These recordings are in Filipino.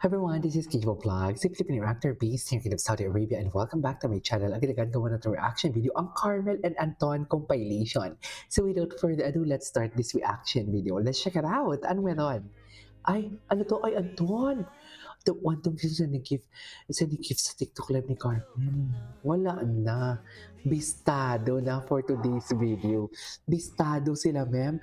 Hi everyone, this is Kivo Vlog, Simply Pinay Actor Beast here in Saudi Arabia, and welcome back to my channel. Again, gawa na itong reaction video ang Carmel and Anton compilation. So without further ado, let's start this reaction video. Let's check it out. Ano meron? Ay, ano to? Ay, Anton! The one tong sa nag-gift sa TikTok live ni Carmen. Wala na. Bistado na for today's video. Bistado sila, ma'am.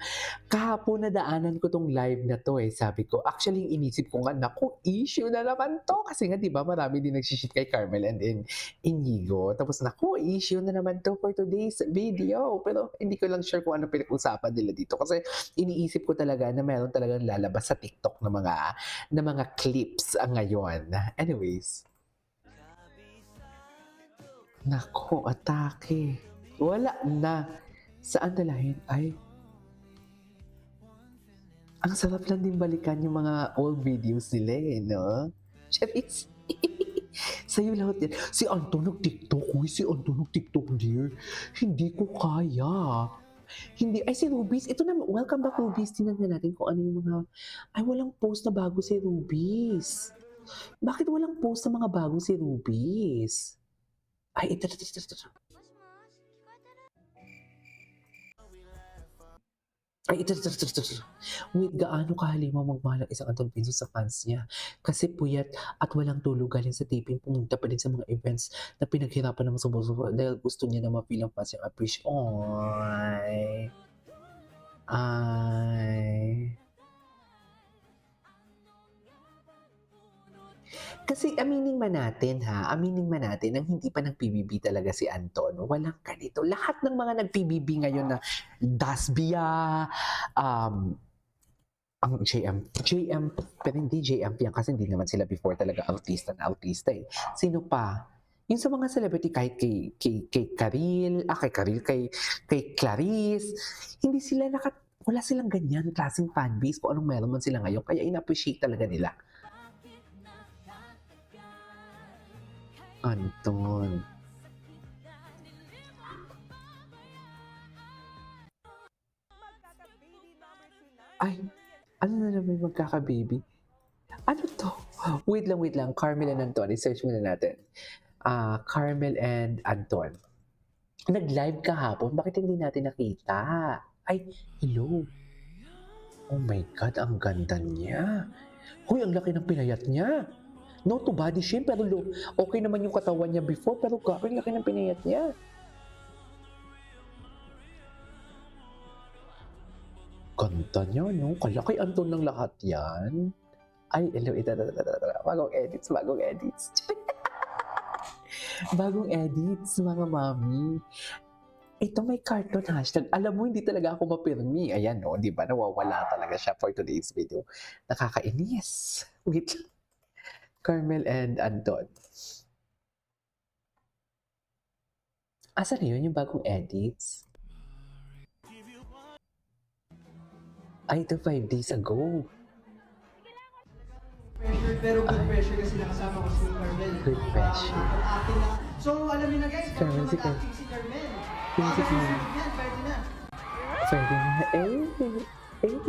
Kahapon nadaanan ko tong live na to sabi ko. Actually, inisip ko nga, naku, issue na naman to. Kasi nga, di ba, marami din nagsishit kay Carmel and Inigo. Tapos, naku, issue na naman to for today's video. Pero hindi ko lang sure kung ano pinag-usapan nila dito. Kasi iniisip ko talaga na meron talagang lalabas sa TikTok na mga clips ngayon. Anyways. Nako, atake. Wala na. Saan dalahin? Ay, ang sarap lang din balikan yung mga old videos nila no? Charis. Sa'yo lahat yan. Si Anton nag-TikTok. Uy, si Anton nag-TikTok, dear. Hindi ko kaya. Hindi. Ay, si Rubies. Ito na. Welcome back, Rubies. Tingnan natin kung ano yung mga... Ay, walang post na bago si Rubies. Bakit walang post na mga bago si Rubies? Ay, ito. Ay, ito. Wait, gaano kahalimaw magmahal ang isang Anton Pinso sa fans niya? Kasi puyat at walang tulog galing sa taping, pumunta pa din sa mga events na pinaghirapan ng subo-subo dahil gusto niya na ma-feel ang fans yung appreciate. Ay. Kasi aminin man natin nang hindi pa nag-PBB talaga si Anton, walang ganito. Lahat ng mga nag-PBB ngayon na Dasbia, ang JM, pero hindi JMP yan kasi hindi naman sila before talaga artista na artista Sino pa? Yung sa mga celebrity kahit kay Clarice, hindi sila wala silang ganyan klaseng fanbase kung anong meron man sila ngayon. Kaya in-appreciate talaga nila. Anton. Ay, ano na naman magkaka-baby? Ano to? Wait lang. Carmel and Anton. I-search muna natin. Carmel and Anton. Nag-live kahapon. Bakit hindi natin nakita? Ay, hello. Oh my God, ang ganda niya. Hoy, ang laki ng pinayat niya. No to body shame, pero okay naman yung katawan niya before, pero grabe, laki ng pinayat niya. Ganda niya, no? Kalaki Anton ng lahat yan. Ay, hello, ito. Bagong edits. Bagong edits, mga mami. Ito may cartoon hashtag. Alam mo, hindi talaga ako mapirmi. Ayan, no? Di ba? Nawawala talaga siya for today's video. Nakakainis. Wait. Carmel and Anton. Asan na yun yung bagong edits? Ay, ito 5 days ago. Pressure, pero good pressure kasi nakasama ko si Carmel. Good pressure. So, alam niyo na guys, Carmel si mag-acting si Carmel. Si Carmel. Yan, pwede na. Pwede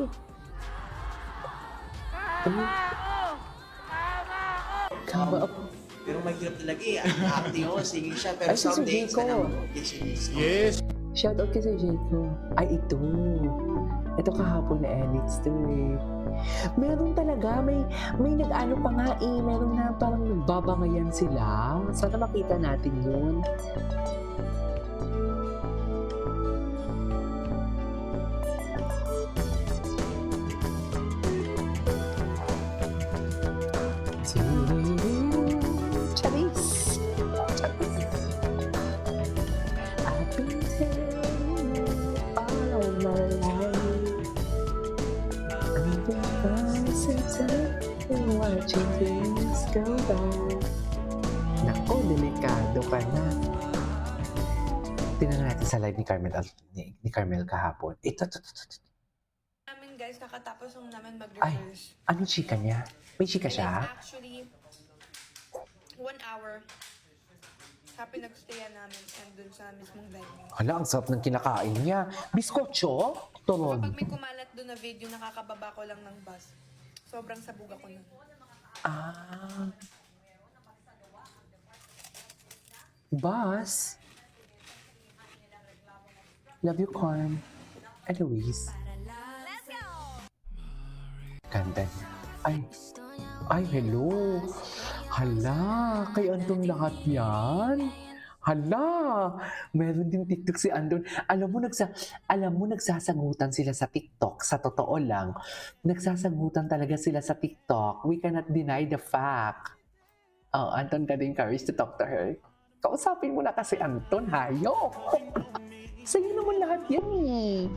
na. Kama up. Pero mahirap talaga acting ako, singing siya, pero Ay, si someday, Jayco. Yes! Shoutout kay Sir Jayco. Ay, ito. Ito kahapon na edits to Meron talaga, may nag-ano pa nga meron na parang nagbabangayan sila. Sana makita natin yun. Charis! I've been telling you all of my life. I've been constantly watching things go by. Naku, delikado ka na. Tingnan natin sa live ni Carmel kahapon. Ito. Namin guys, kakatapos nung namin Ay, mag-rehearse. anong chika niya? May chika And then, siya? actually, 1 hour sa pinagstayan namin and dun sa mismong venue. Hala, ang sarap ng kinakain niya. Biskotso? Turon. Kapag may kumalat dun na video, nakakababa ko lang ng bus. Sobrang sabog ako nun. Ah. Bus. Love you, Carm. And Luis. Ganda niya. Ay, hello. Hala, kay Anton lahat yan. Hala, meron din TikTok si Anton. Alam mo, nagsasagutan sila sa TikTok. Sa totoo lang, nagsasagutan talaga sila sa TikTok. We cannot deny the fact. Oh, Anton, ka din courage to talk to her. Kausapin mo na kasi Anton, hayo. Sa'yo naman lahat yan eh.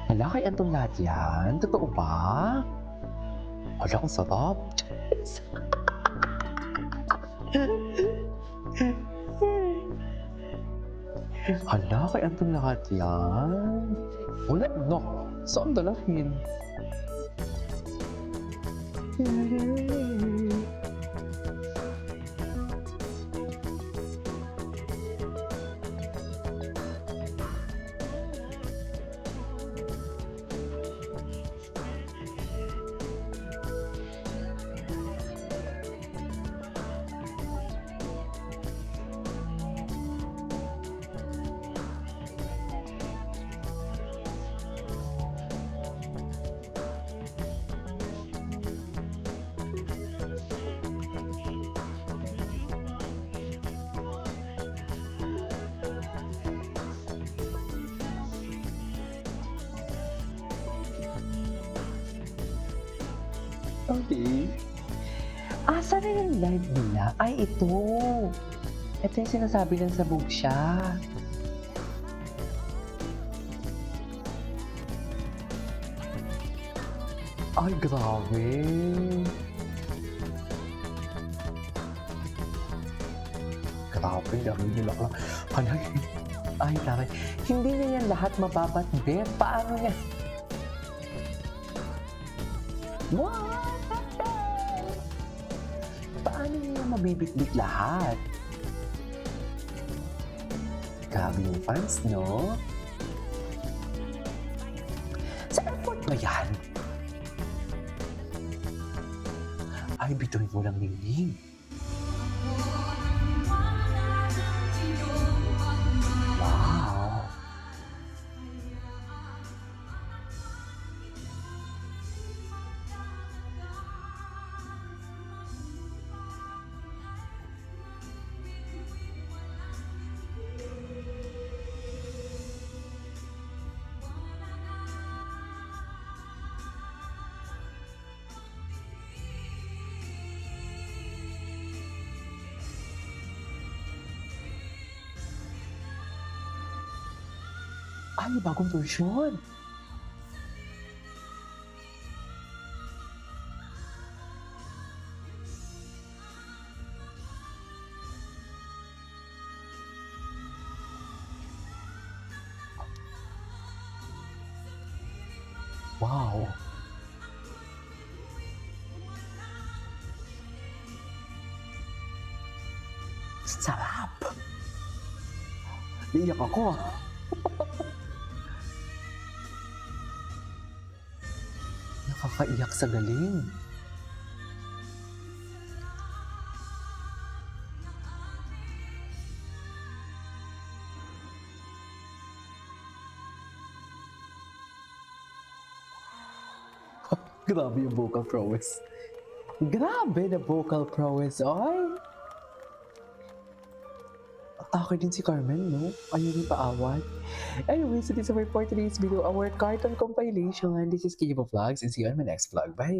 Hala, kay Anton lahat yan? Totoo ba? Hala, ang sarap. Hala, kay Anton lahat yan? Wala, no. Saan dalawin? Okay. Saan na yung live nila? Ay, ito. Ito yung sinasabi ng sabog siya. Ay, grabe. Grabe, dami nila ka. Ay, grabe. Hindi niya yan lahat mababatbit. Paano niya? What? Paano niya mabibitbit lahat? Grabe yung fans, no? Sa airport ba yan? Ay, bituin mo lang ningning. Wow! Ay, bagong version. Wow. Sarap. Iiyak ako. Nakakaiyak sa galing. Grabe yung vocal prowess. Grabe na vocal prowess, ay! Atake din si Carmen, no? Ayaw rin paawat. Anyway, so this is for today's video, our cartoon compilation. This is Kibo Vlogs, and see you on my next vlog. Bye!